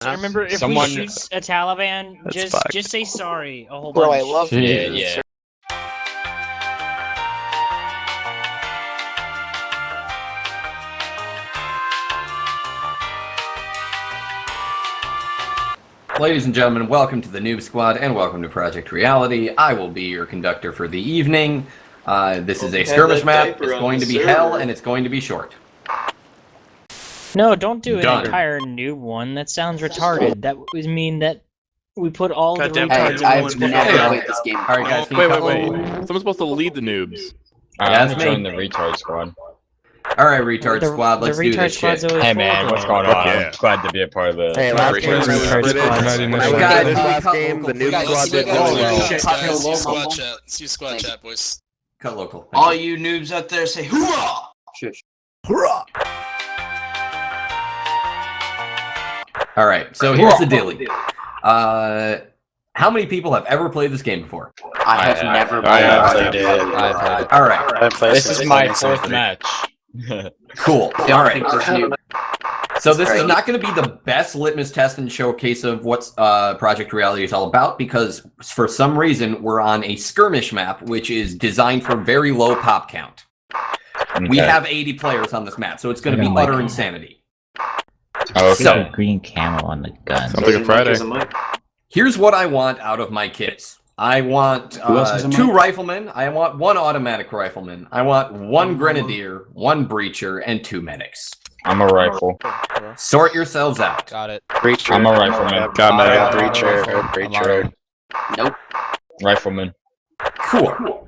Remember, if we shoot a Taliban, just say sorry a whole bunch. Bro, I love you. Yeah. Ladies and gentlemen, welcome to the Noob Squad and welcome to Project Reality. I will be your conductor for the evening. This is a skirmish map. It's going to be hell and it's going to be short. No, don't do an entire noob one. That sounds retarded. That would mean that we put all the retards I've never played this game. Alright guys, Wait. Someone's supposed to lead the noobs. Yeah, that's me. Join the retard squad. Alright, retard squad, let's do this shit. Hey man, what's going on? I'm glad to be a part of the last game, the noob squad did really well. See squad chat, boys. Cut local. All you noobs out there say hoorah! Shush. Hoorah! Alright, so here's the dealie. How many people have ever played this game before? I have never played it. Alright. This is my fourth match. Cool. Alright. So this is not going to be the best litmus test and showcase of what Project Reality is all about, because for some reason we're on a skirmish map, which is designed for very low pop count. Okay. We have 80 players on this map, so it's going to be utter insanity. Oh, okay. So, green camo on the gun. Sounds like a Friday. Here's what I want out of my kits. I want 2 riflemen, I want 1 automatic rifleman, I want 1 grenadier, 1 breacher, and 2 medics. I'm a rifle. Sort yourselves out. Got it. Breacher. I'm a rifleman. Got medic. Breacher. Nope. Rifleman. Cool.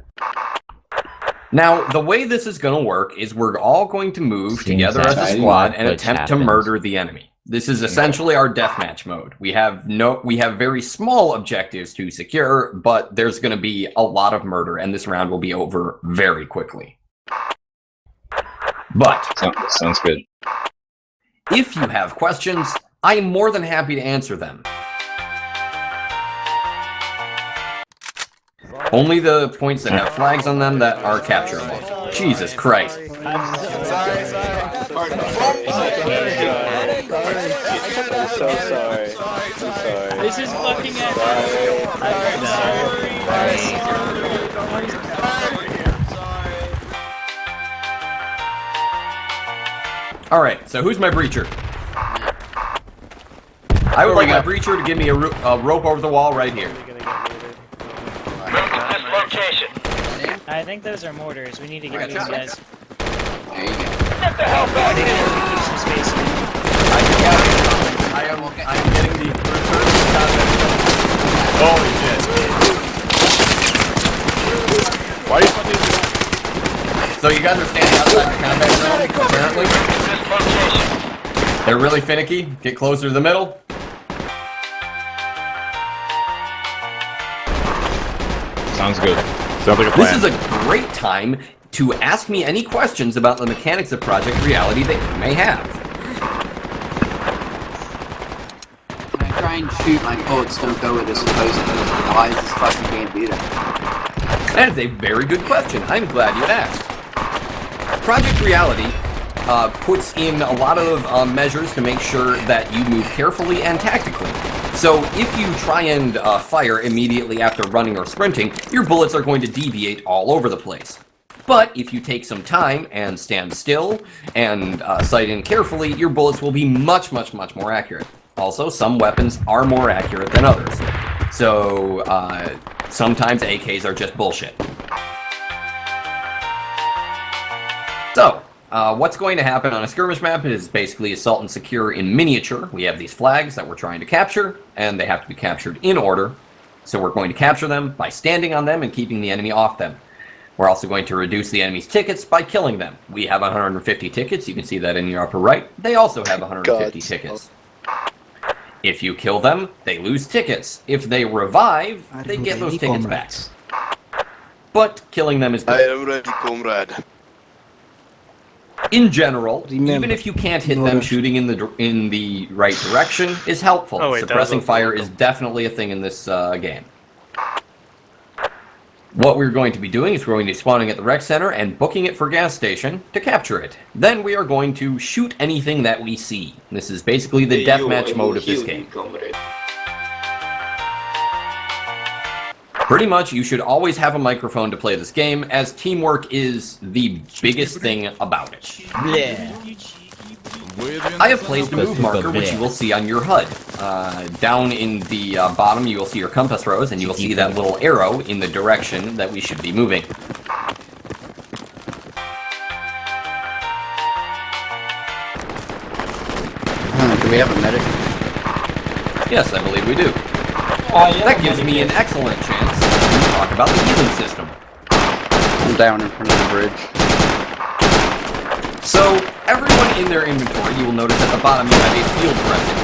Now, the way this is going to work is we're all going to move together as a squad and attempt to murder the enemy. This is essentially our deathmatch mode. We have very small objectives to secure, but there's going to be a lot of murder, and this round will be over very quickly. But sounds good. If you have questions, I am more than happy to answer them. Only the points that have flags on them that are capturable. Jesus Christ. I'm so sorry. This is fucking Alright, so who's my breacher? I would like my breacher to give me a rope over the wall right here. I think those are mortars. We need to get these guys. There you go. Get the hell back! We need to keep some space. I am getting the return to combat. Holy shit. Why are you fucking... So you guys are standing outside the combat zone, apparently. They're really finicky. Get closer to the middle. Sounds good. Sounds like a plan. This is a great time to ask me any questions about the mechanics of Project Reality that you may have. When I try and shoot, my bullets don't go where they're supposed to. Why is this fucking game do that? That is a very good question. I'm glad you asked. Project Reality puts in a lot of measures to make sure that you move carefully and tactically. So if you try and fire immediately after running or sprinting, your bullets are going to deviate all over the place. But if you take some time and stand still and sight in carefully, your bullets will be much more accurate. Also, some weapons are more accurate than others. So sometimes AKs are just bullshit. So, what's going to happen on a skirmish map is basically assault and secure in miniature. We have these flags that we're trying to capture, and they have to be captured in order. So we're going to capture them by standing on them and keeping the enemy off them. We're also going to reduce the enemy's tickets by killing them. We have 150 tickets. You can see that in your upper right. They also have 150 tickets. If you kill them, they lose tickets. If they revive, they get those tickets back. But killing them is good. I am ready, comrade. In general, even if you can't hit them, shooting in the right direction is helpful. Suppressing fire is definitely a thing in this game. What we're going to be doing is we're going to be spawning at the rec center and booking it for gas station to capture it. Then we are going to shoot anything that we see. This is basically the deathmatch mode of this game. Pretty much, you should always have a microphone to play this game, as teamwork is the biggest thing about it. Yeah. I have placed a move marker, which you will see on your HUD. Down in the bottom, you will see your compass rose, and you will see that little arrow in the direction that we should be moving. Do we have a medic? Yes, I believe we do. That gives me an excellent chance to talk about the healing system. I'm down in front of the bridge. So, everyone in their inventory, you will notice at the bottom you have a field dressing.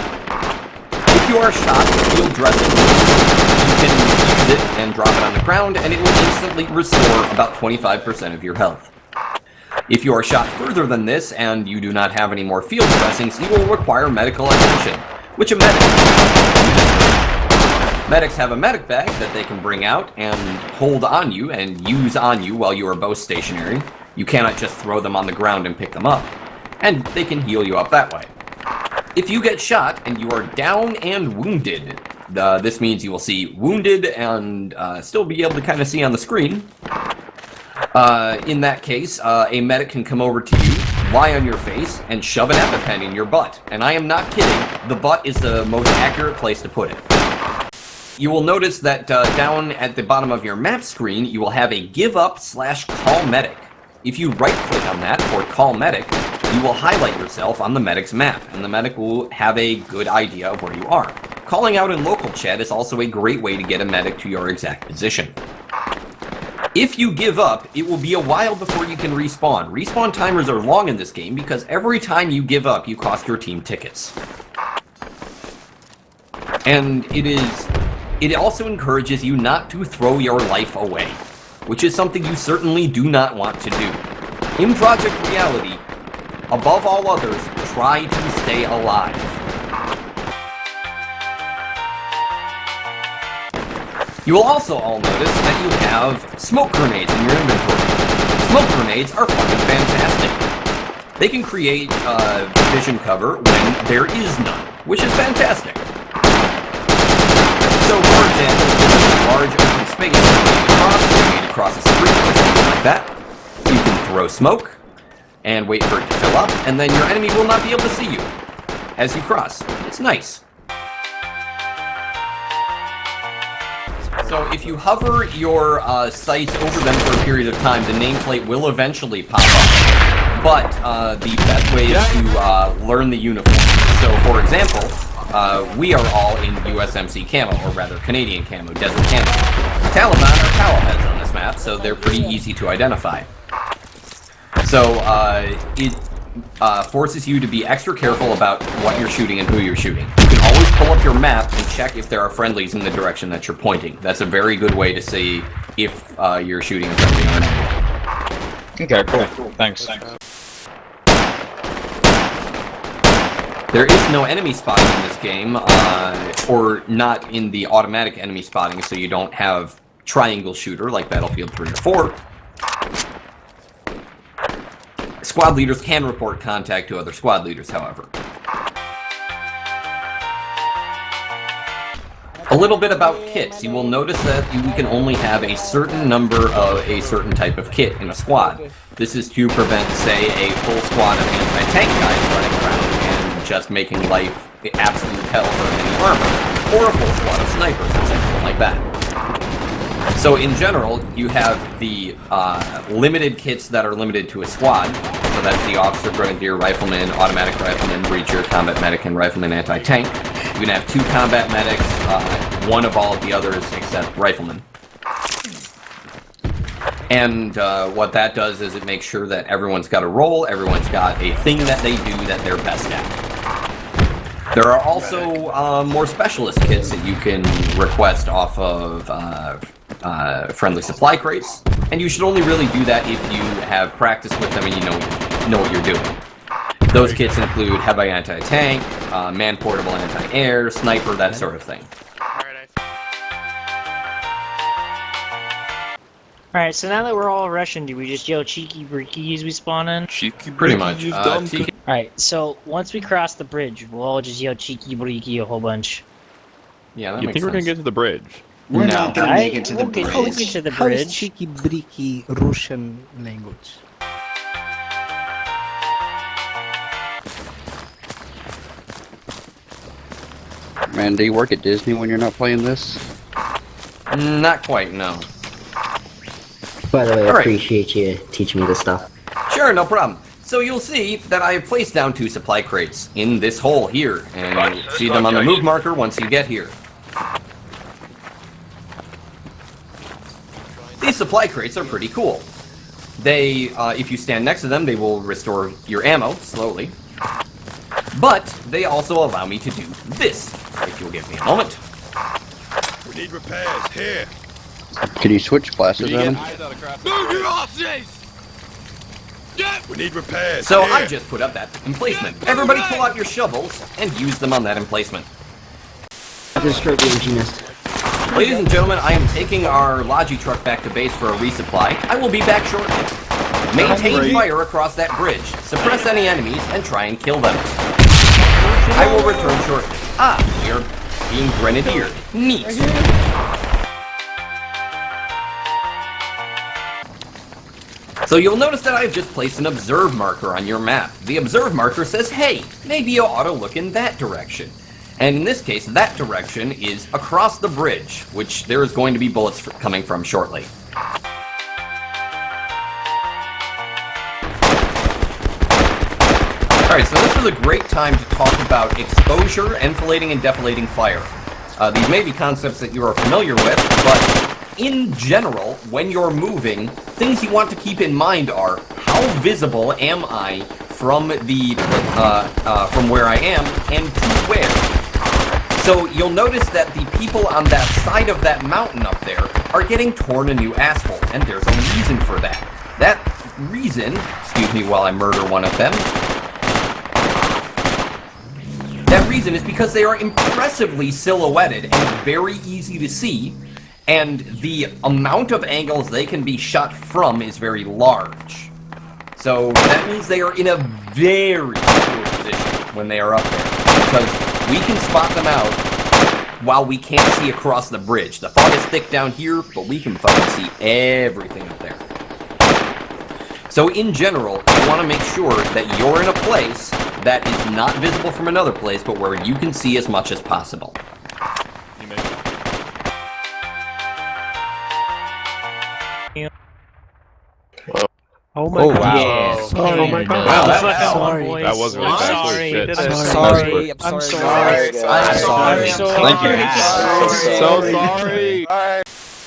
If you are shot with field dressing, you can use it and drop it on the ground, and it will instantly restore about 25% of your health. If you are shot further than this, and you do not have any more field dressings, you will require medical attention, which a medic Medics have a medic bag that they can bring out and hold on you and use on you while you are both stationary. You cannot just throw them on the ground and pick them up. And they can heal you up that way. If you get shot and you are down and wounded, this means you will see wounded and still be able to kind of see on the screen. In that case, a medic can come over to you, lie on your face, and shove an EpiPen in your butt. And I am not kidding, the butt is the most accurate place to put it. You will notice that down at the bottom of your map screen, you will have a give up / call medic. If you right click on that for call medic, you will highlight yourself on the medic's map, and the medic will have a good idea of where you are. Calling out in local chat is also a great way to get a medic to your exact position. If you give up, it will be a while before you can respawn. Respawn timers are long in this game because every time you give up, you cost your team tickets. And it also encourages you not to throw your life away, which is something you certainly do not want to do. In Project Reality, above all others, try to stay alive. You will also all notice that you have smoke grenades in your inventory. Smoke grenades are fucking fantastic. They can create vision cover when there is none, which is fantastic. So, for example, if there's a large open space you need to cross a street or something like that, you can throw smoke and wait for it to fill up, and then your enemy will not be able to see you as you cross. It's nice. So if you hover your sights over them for a period of time, the nameplate will eventually pop up. But the best way is to learn the uniform. So, for example, we are all in USMC camo, or rather Canadian camo, desert camo. Taliban are towel heads on this map, so they're pretty easy to identify. So it forces you to be extra careful about what you're shooting and who you're shooting. You can always pull up your map and check if there are friendlies in the direction that you're pointing. That's a very good way to see if you're shooting a friendly or not. Okay, cool. Thanks. There is no enemy spotting in this game, or not in the automatic enemy spotting, so you don't have triangle shooter like Battlefield 3 or 4. Squad leaders can report contact to other squad leaders, however. A little bit about kits. You will notice that you can only have a certain number of a certain type of kit in a squad. This is to prevent, say, a full squad of anti-tank guys running around and just making life absolute hell for any armor, or a full squad of snipers or something like that. So in general, you have the limited kits that are limited to a squad. So that's the officer, grenadier, rifleman, automatic rifleman, breacher, combat medic, and rifleman anti-tank. You can have 2 combat medics, one of all of the others except rifleman. And what that does is it makes sure that everyone's got a role, everyone's got a thing that they do that they're best at. There are also more specialist kits that you can request off of friendly supply crates, and you should only really do that if you have practice with them and you know what you're doing. Those kits include heavy anti-tank, man-portable anti-air, sniper, that sort of thing. Alright, so now that we're all Russian, do we just yell cheeky breeky as we spawn in? Cheeky Pretty much. TK Alright, so once we cross the bridge, we'll all just yell cheeky breeky a whole bunch. Yeah, that You makes think we're gonna sense. get to the bridge? We're No, not gonna make it to the we'll get bridge. to the How is bridge. cheeky breeky Russian language? Man, do you work at Disney when you're not playing this? Not quite, no. By the way, I All right. appreciate you teaching me this stuff. Sure, no problem. So you'll see that I have placed down 2 supply crates in this hole here, and you'll see them on the move marker once you get here. These supply crates are pretty cool. They, if you stand next to them, they will restore your ammo slowly. But they also allow me to do this, if you'll give me a moment. We need repairs here. Can you switch classes on them? Move your asses! We need repairs. So here. I just put up that emplacement. Everybody pull out your shovels and use them on that emplacement. I destroyed the MG nest. Ladies and gentlemen, I am taking our Logi truck back to base for a resupply. I will be back shortly. Maintain fire across that bridge, suppress any enemies, and try and kill them. I will return shortly. Ah, we are being grenadiered. Neat. So you'll notice that I've just placed an observe marker on your map. The observe marker says, hey, maybe you ought to look in that direction. And in this case, that direction is across the bridge, which there is going to be bullets coming from shortly. Alright, so this is a great time to talk about exposure, enfilading, and deflating fire. These may be concepts that you are familiar with, but in general, when you're moving, things you want to keep in mind are, how visible am I from the from where I am and to where? So you'll notice that the people on that side of that mountain up there are getting torn a new asshole, and there's a reason for that. That reason, excuse me while I murder one of them, that reason is because they are impressively silhouetted and very easy to see, and the amount of angles they can be shot from is very large. So that means they are in a very poor position when they are up there, because we can spot them out while we can't see across the bridge. The fog is thick down here, but we can fucking see everything up there. So in general, you want to make sure that you're in a place that is not visible from another place, but where you can see as much as possible. Oh my god. Yeah. Sorry. Oh my god. Wow, Let's that- fuck that one, sorry. boys. That was really I'm fast. sorry. Shit. I'm That's sorry. good. I'm sorry. Sorry, guys. I'm sorry. So Thank you. sorry. So sorry.